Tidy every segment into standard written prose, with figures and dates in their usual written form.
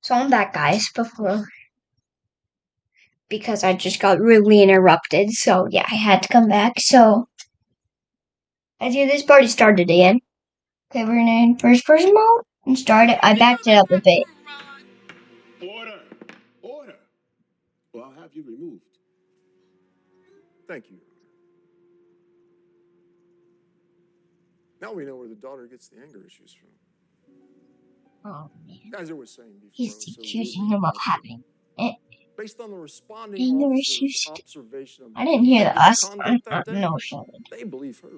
So I'm back, guys, because I just got rudely interrupted. So yeah, I had to come back. So I see this party started again. Okay, we're in first person mode and start it. I backed it up a bit. Order! Order! Well, I'll have you removed. Thank you. Now we know where the daughter gets the anger issues from. Oh man, As I was saying before, he's it was so accusing rudely him of interrupted. having Based on the responding anger officer's issues. observation of I the didn't hear the defendant's us. conduct that day, No, shut it. they believe her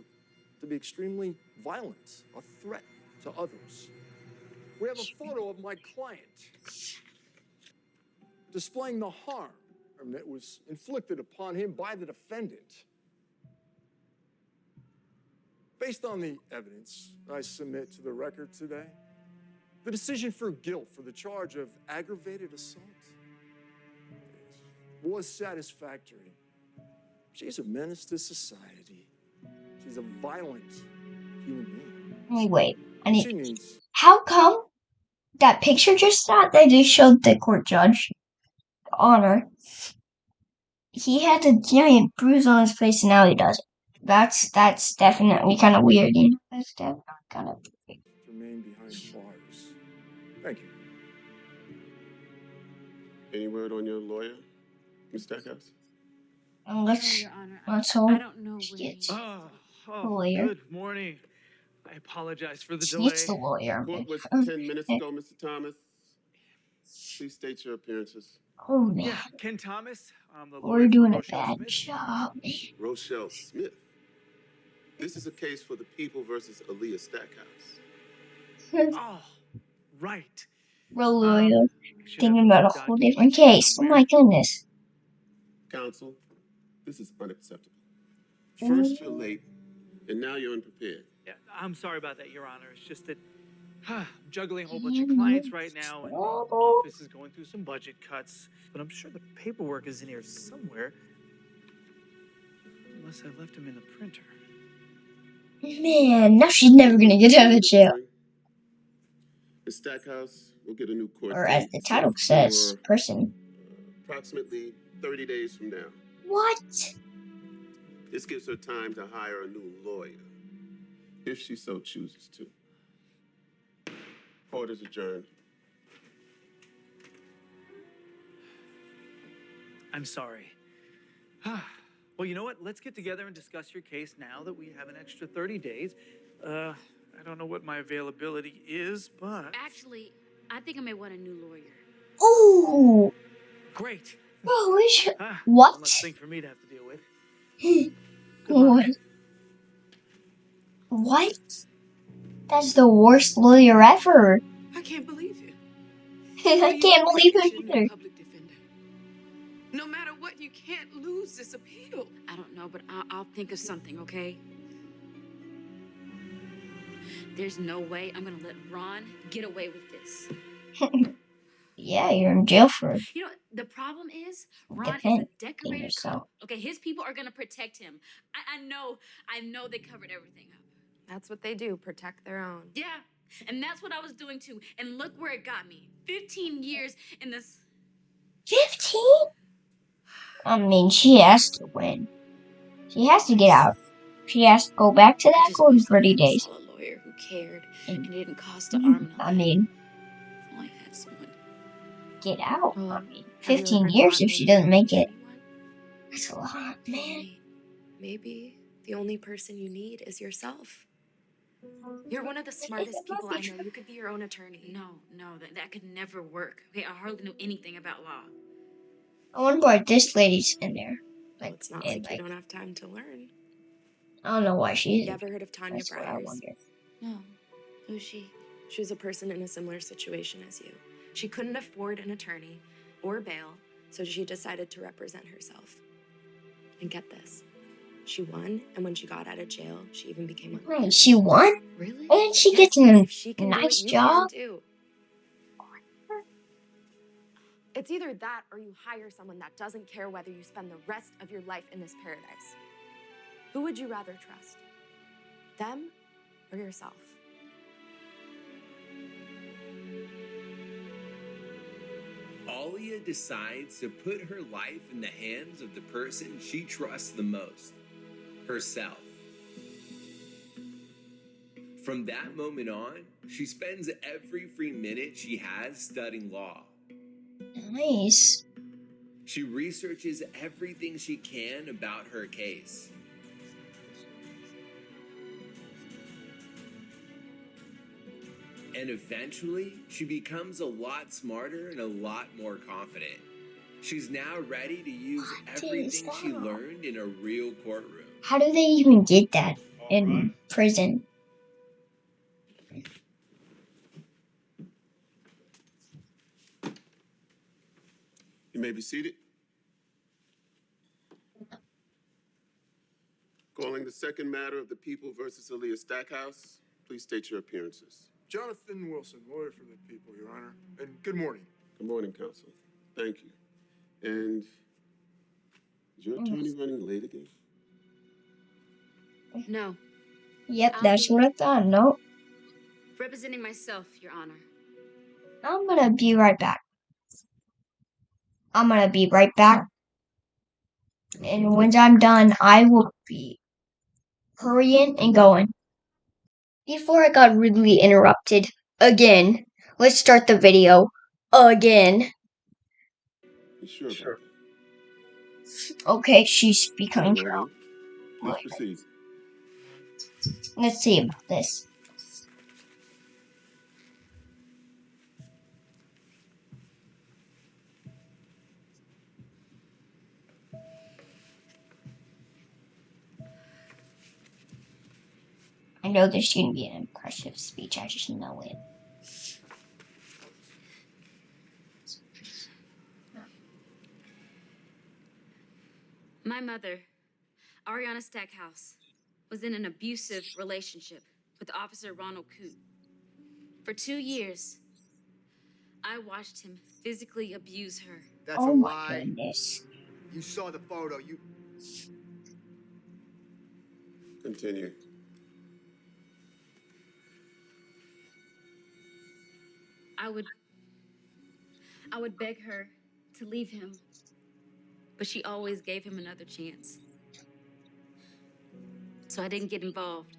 to be extremely violent, a threat to others. We have a photo of my client displaying the harm that was inflicted upon him by the defendant. Based on the evidence I submit to the record today, the decision for guilt for the charge of aggravated assault was satisfactory. She's a menace to society. She's a violent human being. Wait, She needs. how come that picture they just showed the court judge, Honor? He had a giant bruise on his face and now he doesn't. That's definitely kind of weird, you know? That's definitely kind of weird. Remain behind bars. Thank you. Any word on your lawyer, Ms. Stackhouse? Let's hope I don't know he where gets he is. the lawyer. Good morning. I apologize for the He delay. gets the lawyer. Court was 10 minutes ago, Mr. Thomas. Please state your appearances. Oh man, Yeah, Ken Thomas. I'm the we're lawyer doing for a Rochelle bad Smith. job. Rochelle Smith. This is a case for the people versus Aaliyah Stackhouse. Oh, right. Real lawyer Should thinking have about a the whole different documentation case. Oh somewhere. my goodness. Counsel, this is unacceptable. First you're late, and now you're unprepared. Yeah, I'm sorry about that, Your Honor. It's just that I'm juggling a whole bunch of clients right now, and the office is going through some budget cuts. But I'm sure the paperwork is in here somewhere. Unless I left him in the printer. Man, now she's never gonna get out of jail. The Stackhouse will get a new court Or date as the title says, for person. approximately 30 days from now. What? This gives her time to hire a new lawyer, if she so chooses to. Court is adjourned. I'm sorry. Well, you know what? Let's get together and discuss your case now that we have an extra 30 days. I don't know what my availability is, but... Actually, I think I may want a new lawyer. Oh! Great. Oh, What? One less thing for me to have to deal with. Good luck. What? That's the worst lawyer ever. I can't believe it. I can't believe it either. Public defender. No matter what, you can't lose this appeal. I don't know, but I'll think of something, okay? There's no way I'm gonna let Ron get away with this. Yeah, you're in jail for it. You know, the problem is, Ron is a decorated cop. Okay, his people are gonna protect him. I know they covered everything up. That's what they do, protect their own. Yeah, and that's what I was doing too. And look where it got me. 15 years in this... 15? I mean, she has to win. She has to get out. She has to go back to that court in 30 days. I saw a lawyer who cared and it didn't cost an arm and a leg. I mean, If only I had someone. Get out. Well, I mean, 15 years if she doesn't make it. That's a lot, man. Maybe the only person you need is yourself. You're one of the smartest people I know. You could be your own attorney. No, that could never work. Okay, I hardly know anything about law. I wonder why this lady's in there. Well, it's not like you don't have time to learn. I don't know why she's. You ever heard of Tanya That's what I Byers? wonder. No. Who's she? She was a person in a similar situation as you. She couldn't afford an attorney or bail, so she decided to represent herself. And get this. She won, and when she got out of jail, she even became a lawyer. Wait, she won? Really? And she Yes, gets a if she can nice do it, you job? can too. It's either that or you hire someone that doesn't care whether you spend the rest of your life in this paradise. Who would you rather trust? Them or yourself? Talia decides to put her life in the hands of the person she trusts the most, herself. From that moment on, she spends every free minute she has studying law. Nice. She researches everything she can about her case. And eventually, she becomes a lot smarter and a lot more confident. She's now ready to use everything she learned in a real courtroom. How do they even get that in prison? You may be seated. Calling the second matter of the People versus Aaliyah Stackhouse. Please state your appearances. Jonathan Wilson, lawyer for the people, Your Honor. And good morning. Good morning, counsel. Thank you. And is your attorney running late again? No. Yep, I'll that's be what I thought. No, representing myself, Your Honor. I'm gonna be right back. I'm gonna be right back. And once I'm done, I will be hurrying and going. Before I got rudely interrupted again, let's start the video again. You sure about that? Okay, she's becoming Very well, sure. then. Please proceed. Let's see about this. I know this shouldn't be an impressive speech, I just know it. My mother, Ariana Stackhouse, was in an abusive relationship with Officer Ronald Coote. For 2 years, I watched him physically abuse her. That's Oh a my lie. goodness. You saw the photo. You. Continue. I would beg her to leave him, but she always gave him another chance. So I didn't get involved.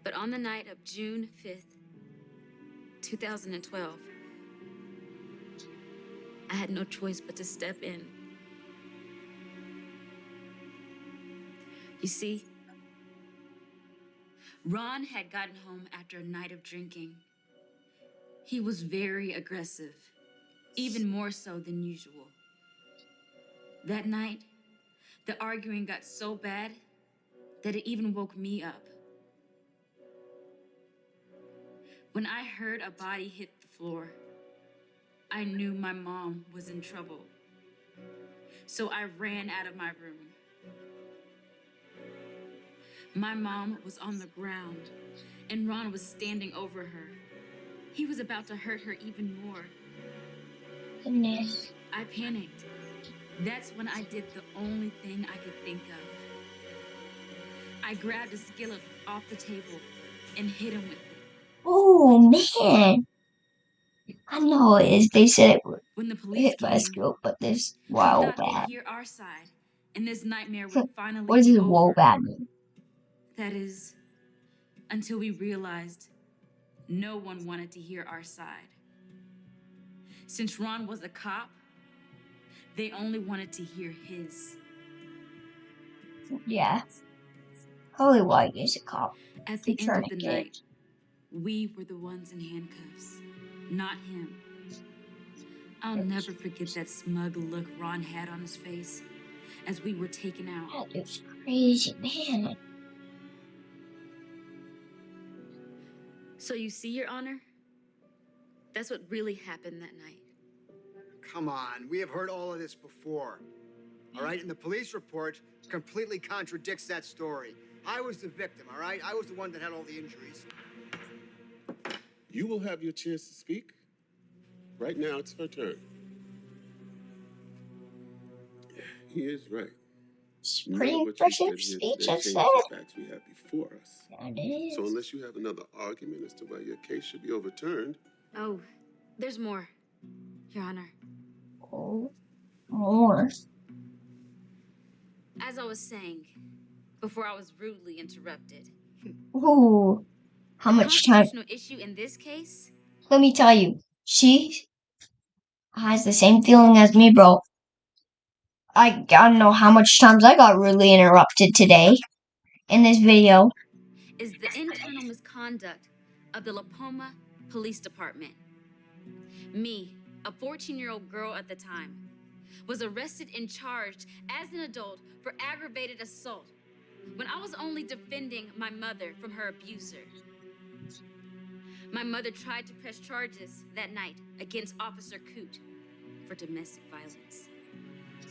But on the night of June 5th, 2012, I had no choice but to step in. You see, Ron had gotten home after a night of drinking. He was very aggressive, even more so than usual. That night, the arguing got so bad that it even woke me up. When I heard a body hit the floor, I knew my mom was in trouble. So I ran out of my room. My mom was on the ground, and Ron was standing over her. He was about to hurt her even more. Goodness. I panicked. That's when I did the only thing I could think of. I grabbed a skillet off the table and hit him with it. Oh man. I know it is. They said it would When the police hit by a came, skill, but this we wow thought they'd bad. hear our side, and this nightmare would finally What does be this whoa over. bad mean? That is, until we realized no one wanted to hear our side. Since Ron was a cop, they only wanted to hear his. Yeah. Holy White is a cop. At the end of the Tourniquet. night, we were the ones in handcuffs, not him. I'll never forget that smug look Ron had on his face as we were taken out. That is crazy, man. So you see, Your Honor, that's what really happened that night. Come on. We have heard all of this before. All right? And the police report completely contradicts that story. I was the victim, all right? I was the one that had all the injuries. You will have your chance to speak. Right now, it's her turn. He is right. It's None pretty of what you impressive said here speech, today I changes said. the facts we have before us. And it is. So unless you have another argument as to why your case should be overturned, Oh, there's more, Your Honor. Oh, more. As I was saying, before I was rudely interrupted, Ooh, how the much time? constitutional issue in this case? Let me tell you, she has the same feeling as me, bro. I don't know how much times I got rudely interrupted today in this video. Is the internal misconduct of the La Poma Police Department. Me, a 14-year-old girl at the time, was arrested and charged as an adult for aggravated assault when I was only defending my mother from her abuser. My mother tried to press charges that night against Officer Coote for domestic violence.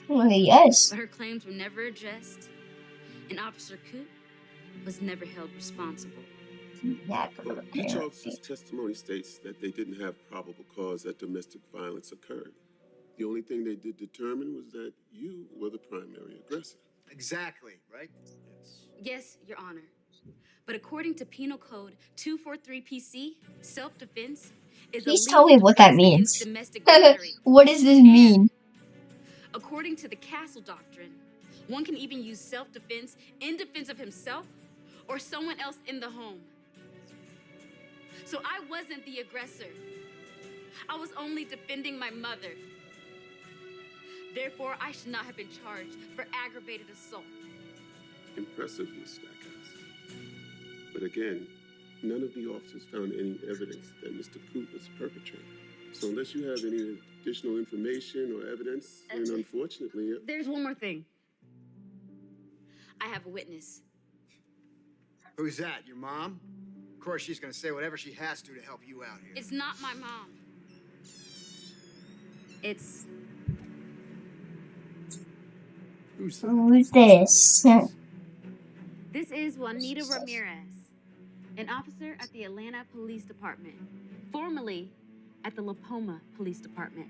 Well, yes. But her claims were never addressed, and Officer Coote was never held responsible. Yeah, Well, each officer's testimony states that they didn't have probable cause that domestic violence occurred. The only thing they did determine was that you were the primary aggressor. Exactly, right? Yes, Your Honor. But according to Penal Code 243 PC, self-defense is Please a tell legal me what that defense against means. domestic battery. What does this mean? According to the Castle Doctrine, one can even use self-defense in defense of himself or someone else in the home. So I wasn't the aggressor. I was only defending my mother. Therefore, I should not have been charged for aggravated assault. Impressive, Miss Stackhouse. But again, none of the officers found any evidence that Mr. Coote was the perpetrator. So unless you have any additional information or evidence, then unfortunately... There's one more thing. I have a witness. Who's that, your mom? Of course, she's gonna say whatever she has to help you out here. It's not my mom. It's... Who's this? This is Juanita Ramirez, an officer at the Atlanta Police Department, formerly at the La Poma Police Department.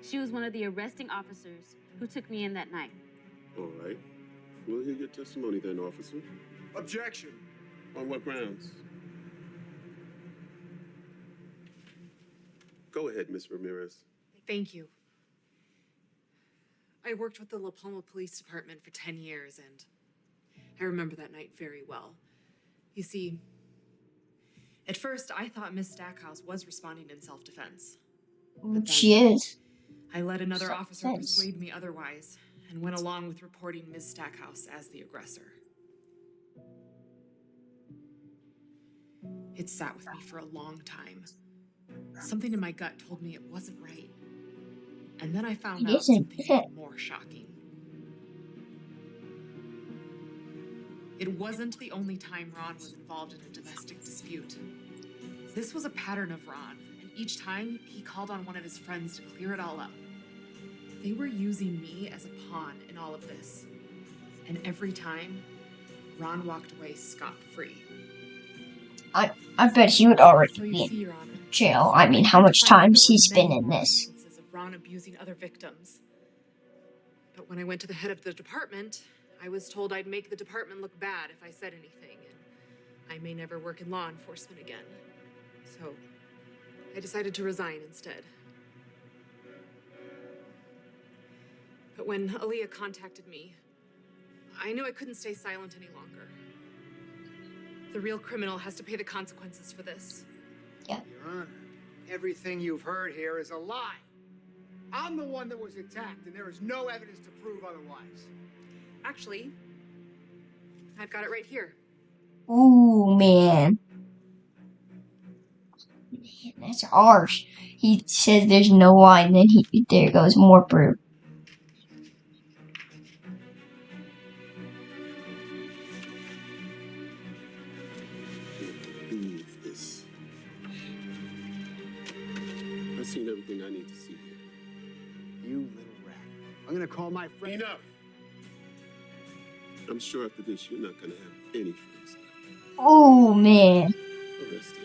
She was one of the arresting officers who took me in that night. All right. We'll hear your testimony then, officer. Objection. On what grounds? Go ahead, Miss Ramirez. Thank you. I worked with the La Palma Police Department for 10 years, and I remember that night very well. You see, at first I thought Miss Stackhouse was responding in self-defense. She is. I let another officer persuade me otherwise, and went along with reporting Miss Stackhouse as the aggressor. It sat with me for a long time. Something in my gut told me it wasn't right. And then I found out something even more shocking. It wasn't the only time Ron was involved in a domestic dispute. This was a pattern of Ron, and each time he called on one of his friends to clear it all up. They were using me as a pawn in all of this. And every time, Ron walked away scot-free. I bet he would already be in jail. I mean, how much time he's been in this. Of Ron abusing other victims. But when I went to the head of the department, I was told I'd make the department look bad if I said anything, and I may never work in law enforcement again. So I decided to resign instead. But when Aaliyah contacted me, I knew I couldn't stay silent any longer. The real criminal has to pay the consequences for this. Yeah. Your Honor, everything you've heard here is a lie. I'm the one that was attacked, and there is no evidence to prove otherwise. Actually, I've got it right here. Ooh, man. That's harsh. He says there's no lie, and then there goes more proof. Believe this. I've seen everything I need to see here. You little rat. I'm gonna call my friend. Enough! I'm sure after this, you're not gonna have any friends left. Oh, man. Arrested.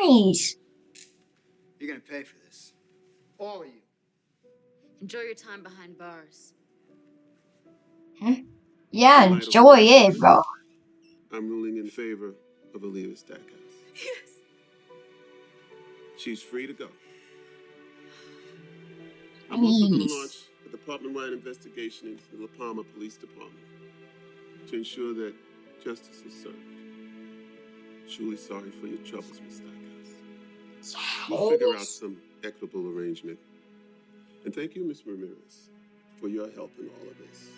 Nice. You're gonna pay for this. All of you. Enjoy your time behind bars. Yeah, enjoy it, bro. I'm ruling in favor of Aaliyah Stackhouse. Yes. She's free to go. I'm also going to Please. launch a department-wide investigation into the La Palma Police Department to ensure that justice is served. Truly sorry for your troubles, Miss Stackhouse. We'll figure out some equitable arrangement. And thank you, Miss Ramirez, for your help in all of this.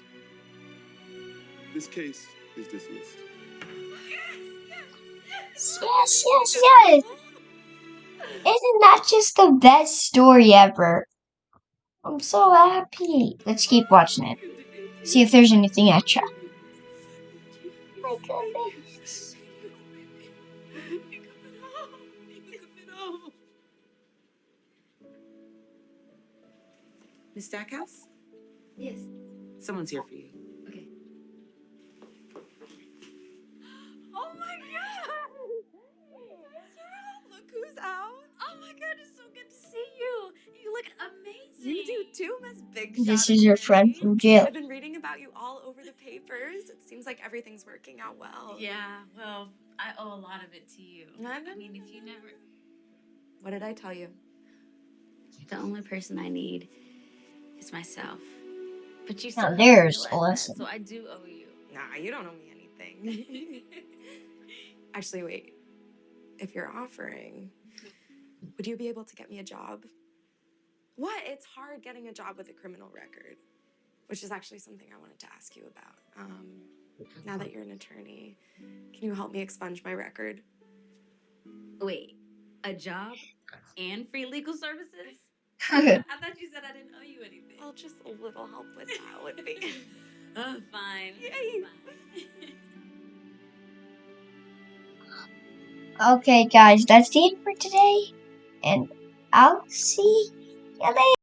This case is dismissed. Yes. Isn't that just the best story ever? I'm so happy. Let's keep watching it. See if there's anything extra. My goodness. Miss Stackhouse? Yes. Someone's here for you. Okay. Oh my god! Look who's out. Oh my god, it's so good to see you. You look amazing. You do too, Miss Big This Shot is your friend from jail. I've been reading about you all over the papers. It seems like everything's working out well. Yeah, well, I owe a lot of it to you. No. I mean, if you never... What did I tell you? The only person I need is myself. But you Now still there's haven't a realized lesson. that, so I do owe you. Nah, you don't owe me anything. Actually, wait. If you're offering, would you be able to get me a job? What? It's hard getting a job with a criminal record, which is actually something I wanted to ask you about. Now that you're an attorney, can you help me expunge my record? Wait, a job and free legal services? I thought you said I didn't owe you anything. Well, just a little help with that would be. Oh, fine. Yay. Fine. Okay, guys, that's the end for today. And I'll see you later.